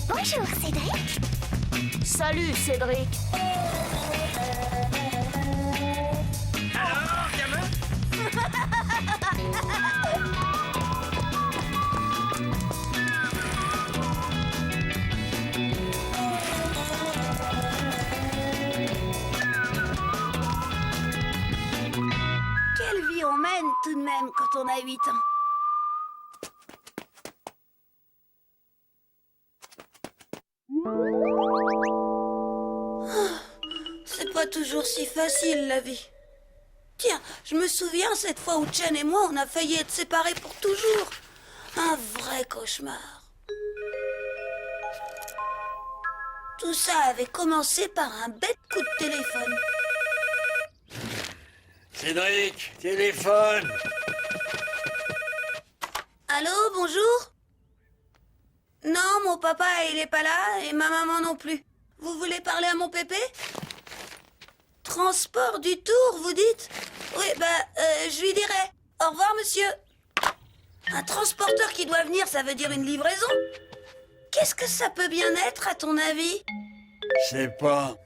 Bonjour, Cédric. Salut, Cédric. Alors, gamin? Quelle vie on mène tout de même quand on a 8 ans. C'est pas toujours si facile la vie. Tiens, je me souviens cette fois où Chen et moi on a failli être séparés pour toujours. Un vrai cauchemar. Tout ça avait commencé par un bête coup de téléphone. Cédric, téléphone. Allô, bonjour? Non, mon papa, il est pas là, et ma maman non plus. Vous voulez parler à mon pépé? Transport du Tour, vous dites? Oui, je lui dirai. Au revoir, monsieur. Un transporteur qui doit venir, ça veut dire une livraison? Qu'est-ce que ça peut bien être, à ton avis? Je sais pas.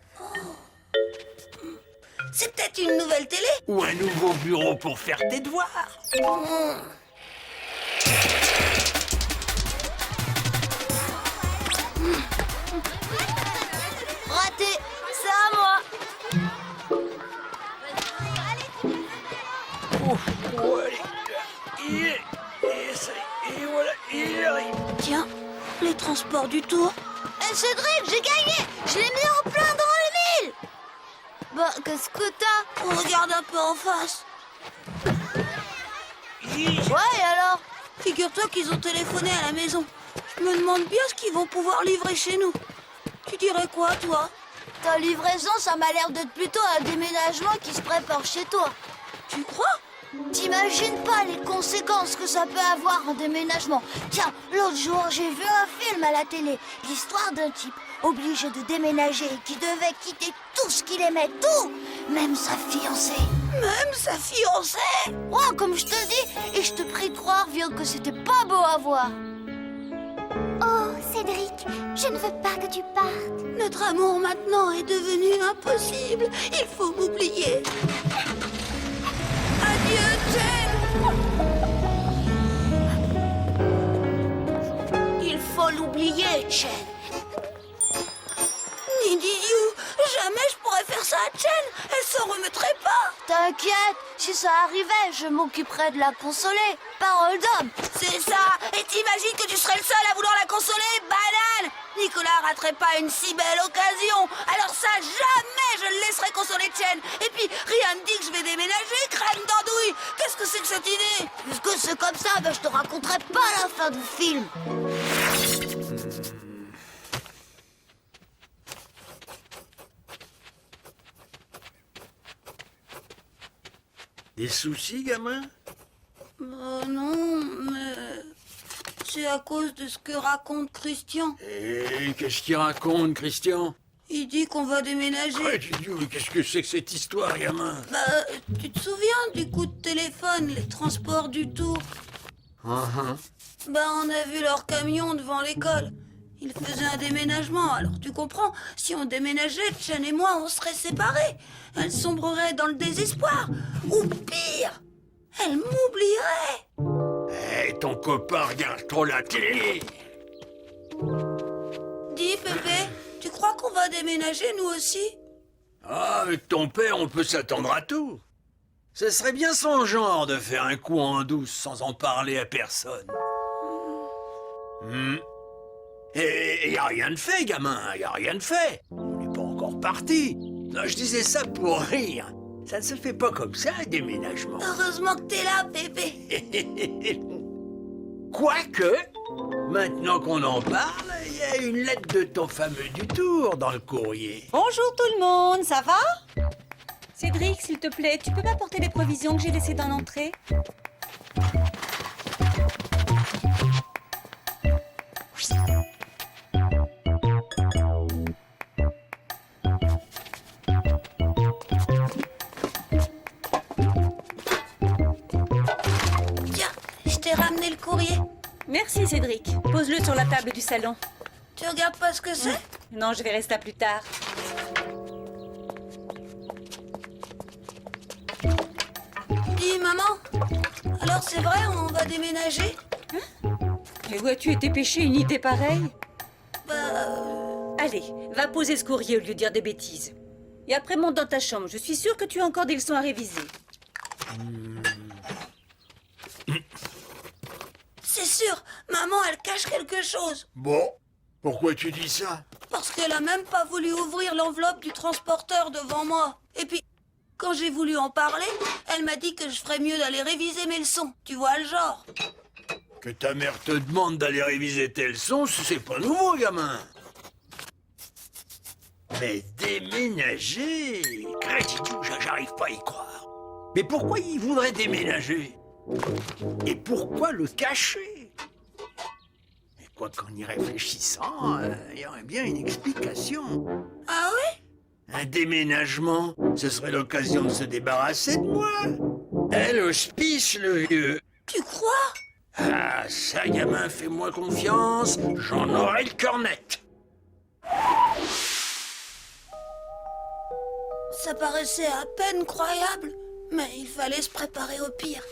C'est peut-être une nouvelle télé? Ou un nouveau bureau pour faire tes devoirs. Raté. C'est à moi. Et voilà, il arrive. Tiens, les transports du Tour. Cédric, j'ai gagné. Je l'ai mis en plein dans le mille. Bah, qu'est-ce que t'as? On regarde un peu en face. Ouais, et alors? Figure-toi qu'ils ont téléphoné à la maison. Je me demande bien ce qu'ils vont pouvoir livrer chez nous. Tu dirais quoi, toi? Ta livraison, ça m'a l'air d'être plutôt un déménagement qui se prépare chez toi. Tu crois? T'imagines pas les conséquences que ça peut avoir un déménagement. Tiens, l'autre jour, j'ai vu un film à la télé. L'histoire d'un type obligé de déménager et qui devait quitter tout ce qu'il aimait, tout, même sa fiancée. Même sa fiancée? Ouais, comme je te dis, et je te prie de croire, vieux, que c'était pas beau à voir. Oh, Cédric, je ne veux pas que tu partes. Notre amour maintenant est devenu impossible. Il faut m'oublier. Adieu, Chen. Il faut l'oublier, Chen. Nidiou, jamais je pourrais faire ça à Chen. Elle s'en remettrait pas. T'inquiète, si ça arrivait, je m'occuperais de la consoler. Parole d'homme. C'est ça. Et t'imagines que tu serais le seul à vouloir la consoler, banane? Nicolas raterait pas une si belle occasion. Alors ça, jamais je le laisserai consoler Chen. Et puis, rien ne dit que je vais déménager, crâne d'andouille. Qu'est-ce que c'est que cette idée? Puisque c'est comme ça, je te raconterai pas la fin du film. Des soucis, gamin? Non, mais c'est à cause de ce que raconte Christian. Et qu'est-ce qu'il raconte, Christian? Il dit qu'on va déménager. Ouais, tu dis, mais qu'est-ce que c'est que cette histoire, gamin? Tu te souviens du coup de téléphone, les transports du Tour? On a vu leur camion devant l'école. Ils faisaient un déménagement, alors tu comprends, si on déménageait, Chen et moi, on serait séparés. Elle sombrerait dans le désespoir. Ou pire, elle m'oublierait. Eh, ton copain regarde trop la télé. Dis, Pépé, tu crois qu'on va déménager, nous aussi? Ah, avec ton père, on peut s'attendre à tout. Ce serait bien son genre de faire un coup en douce sans en parler à personne. Et y a rien de fait, gamin, y a rien de fait. On n'est pas encore parti. Non, je disais ça pour rire. Ça ne se fait pas comme ça, un déménagement. Heureusement que t'es là, Pépé. Quoique, maintenant qu'on en parle, il y a une lettre de ton fameux du Tour dans le courrier. Bonjour tout le monde, ça va? Cédric, s'il te plaît, tu peux m'apporter les provisions que j'ai laissées dans l'entrée? t'ai ramené le courrier. Merci Cédric. Pose-le sur la table du salon. Tu regardes pas ce que c'est? Non, je verrai ça plus tard. Dis, maman, alors c'est vrai, on va déménager? Mais où as-tu été pêcher une idée pareille? Bah, Allez, va poser ce courrier au lieu de dire des bêtises. Et après, monte dans ta chambre. Je suis sûre que tu as encore des leçons à réviser. c'est sûr, maman, elle cache quelque chose. Bon, pourquoi tu dis ça? Parce qu'elle a même pas voulu ouvrir l'enveloppe du transporteur devant moi. Et puis, quand j'ai voulu en parler, elle m'a dit que je ferais mieux d'aller réviser mes leçons. Tu vois le genre? Que ta mère te demande d'aller réviser tes leçons, c'est pas nouveau, gamin. Mais déménager? Crédit-tu, j'arrive pas à y croire. Mais pourquoi il voudrait déménager? Et pourquoi le cacher? Et quoi qu'en y réfléchissant, il y aurait bien une explication. Ah oui? Un déménagement, ce serait l'occasion de se débarrasser de moi. Elle hospice, le vieux. Tu crois? Ah, ça, gamin, fais-moi confiance, j'en aurai le cœur net. Ça paraissait à peine croyable, mais il fallait se préparer au pire.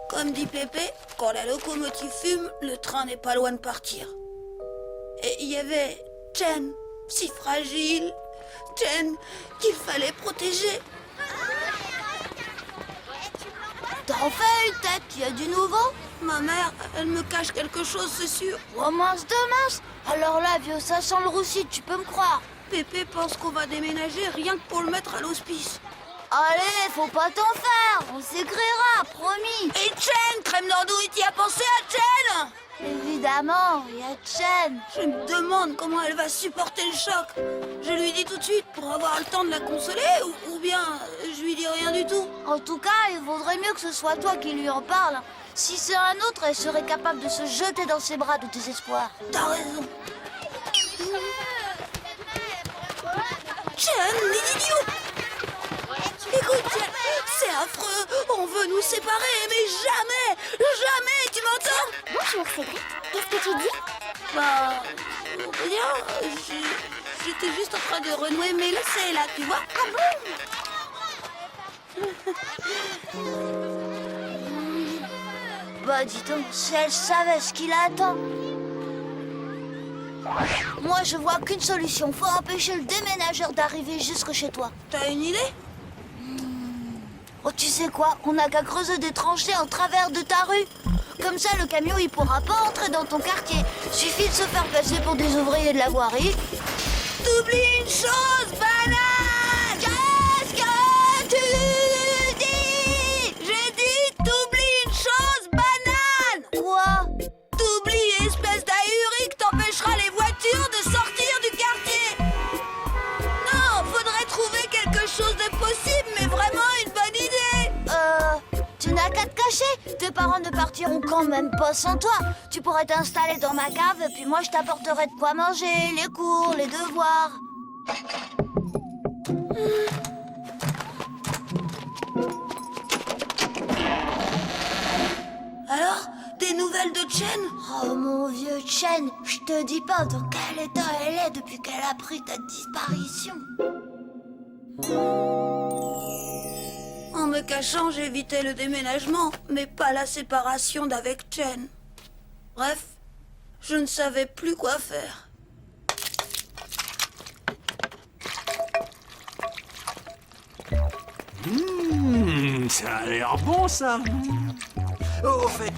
Comme dit Pépé, quand la locomotive fume, le train n'est pas loin de partir. Et il y avait Chen, si fragile, Chen qu'il fallait protéger. T'en fais une tête, y a du nouveau? Ma mère, elle me cache quelque chose, c'est sûr. Oh mince de mince. Alors là, vieux, ça sent le roussi, tu peux me croire. Pépé pense qu'on va déménager rien que pour le mettre à l'hospice. Allez, faut pas t'en faire, on s'écrira, promis. Et Chen, crème d'andouille, t'y as pensé à Chen? Évidemment, y a Chen. Je me demande comment elle va supporter le choc. Je lui dis tout de suite pour avoir le temps de la consoler ou bien je lui dis rien du tout. En tout cas, il vaudrait mieux que ce soit toi qui lui en parle. Si c'est un autre, elle serait capable de se jeter dans ses bras de désespoir. T'as raison. Chen, l'idiot! Écoute, Chen, c'est affreux. On veut nous séparer, mais jamais, jamais, tu m'entends? Bonjour Cédric, qu'est-ce que tu dis? Bah, rien. J'étais juste en train de renouer mes lacets, là, tu vois? Bah dis donc, si elle savait ce qui l'attend. Moi, je vois qu'une solution. Faut empêcher le déménageur d'arriver jusque chez toi. T'as une idée? Oh, tu sais quoi? On n'a qu'à creuser des tranchées en travers de ta rue. Comme ça, le camion, il pourra pas entrer dans ton quartier. Suffit de se faire passer pour des ouvriers de la voirie. T'oublies une chose, banane! Qu'est-ce que tu dis? J'ai dit t'oublies une chose, banane! Quoi? T'oublies, espèce d'ahuri, que t'empêchera les voitures de sortir du quartier! Non, faudrait trouver quelque chose de possible, mais vraiment une bonne idée! Tu n'as qu'à te cacher. Tes parents ne partiront quand même pas sans toi. Tu pourrais t'installer dans ma cave, et puis moi je t'apporterai de quoi manger, les cours, les devoirs. Alors, des nouvelles de Chen? Oh mon vieux Chen, je te dis pas dans quel état elle est depuis qu'elle a pris ta disparition. En me cachant, j'évitais le déménagement, mais pas la séparation d'avec Chen. Bref, je ne savais plus quoi faire. Ça a l'air bon, ça. Oh, au fait,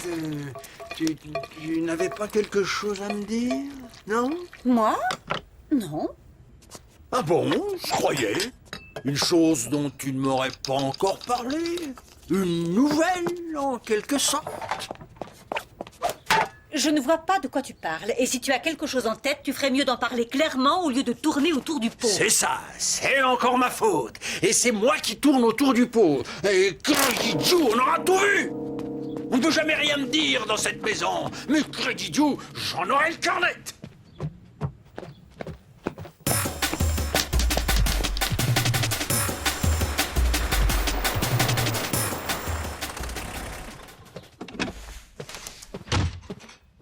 tu n'avais pas quelque chose à me dire, non? Moi? Non. Ah bon, je croyais. Une chose dont tu ne m'aurais pas encore parlé. Une nouvelle, en quelque sorte. Je ne vois pas de quoi tu parles. Et si tu as quelque chose en tête, tu ferais mieux d'en parler clairement au lieu de tourner autour du pot. C'est ça, c'est encore ma faute. Et c'est moi qui tourne autour du pot. Et Crédit, on aura tout vu. On ne peut jamais rien me dire dans cette maison. Mais Crédit, j'en aurai le cœur net.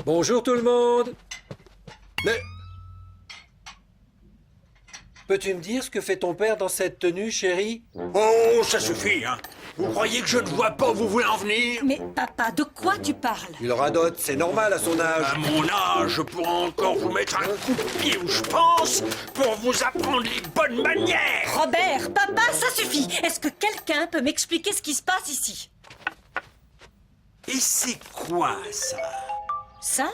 Bonjour tout le monde. Mais... Peux-tu me dire ce que fait ton père dans cette tenue, chérie? Oh, ça suffit, hein. Vous croyez que je ne vois pas où vous voulez en venir? Mais papa, de quoi tu parles? Il radote, c'est normal à son âge. À mon âge, je pourrais encore vous mettre un coup de pied où je pense pour vous apprendre les bonnes manières. Robert, papa, ça suffit. Est-ce que quelqu'un peut m'expliquer ce qui se passe ici? Et c'est quoi, ça? Ça?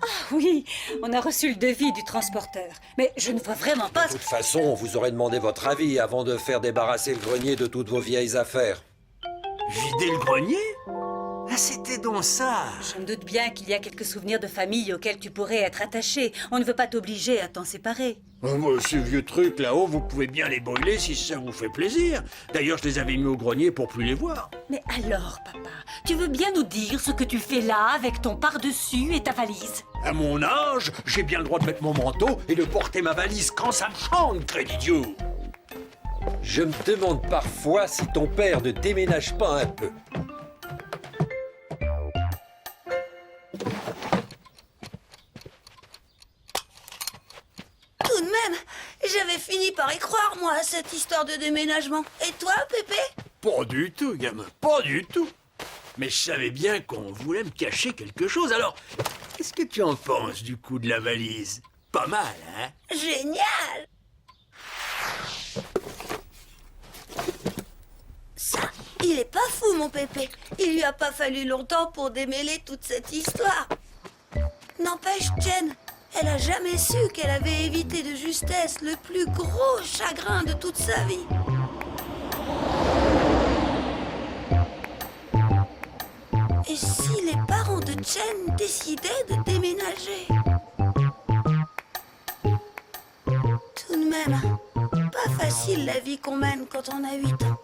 Ah oui, on a reçu le devis du transporteur. Mais je ne vois vraiment pas... De toute façon, on vous aurait demandé votre avis avant de faire débarrasser le grenier de toutes vos vieilles affaires. Vider le grenier? Ah, c'était donc ça. Je me doute bien qu'il y a quelques souvenirs de famille auxquels tu pourrais être attaché. On ne veut pas t'obliger à t'en séparer. Oh, ces vieux trucs là-haut, vous pouvez bien les brûler si ça vous fait plaisir. D'ailleurs, je les avais mis au grenier pour plus les voir. Mais alors, papa, tu veux bien nous dire ce que tu fais là avec ton pardessus et ta valise? À mon âge, j'ai bien le droit de mettre mon manteau et de porter ma valise quand ça me chante, crédit-you. Je me demande parfois si ton père ne déménage pas un peu. Tout de même, j'avais fini par y croire, moi, à cette histoire de déménagement. Et toi, Pépé? Pas du tout, gamin, pas du tout. Mais je savais bien qu'on voulait me cacher quelque chose. Alors, qu'est-ce que tu en penses du coup de la valise? Pas mal, hein? Génial! Ça, il est pas fou, mon Pépé. Il lui a pas fallu longtemps pour démêler toute cette histoire. N'empêche, Jen, elle a jamais su qu'elle avait évité de justesse le plus gros chagrin de toute sa vie. Et si les parents de Jen décidaient de déménager? Tout de même, pas facile la vie qu'on mène quand on a 8 ans.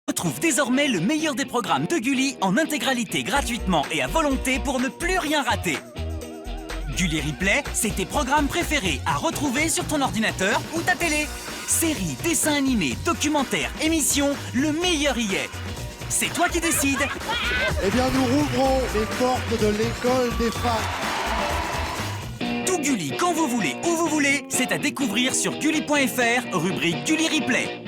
Retrouve désormais le meilleur des programmes de Gulli en intégralité gratuitement et à volonté pour ne plus rien rater. Gulli Replay, c'est tes programmes préférés à retrouver sur ton ordinateur ou ta télé. Séries, dessins animés, documentaires, émissions, le meilleur y est. C'est toi qui décides. Eh bien, nous rouvrons les portes de l'école des femmes. Tout Gulli quand vous voulez, où vous voulez, c'est à découvrir sur gulli.fr, rubrique Gulli Replay.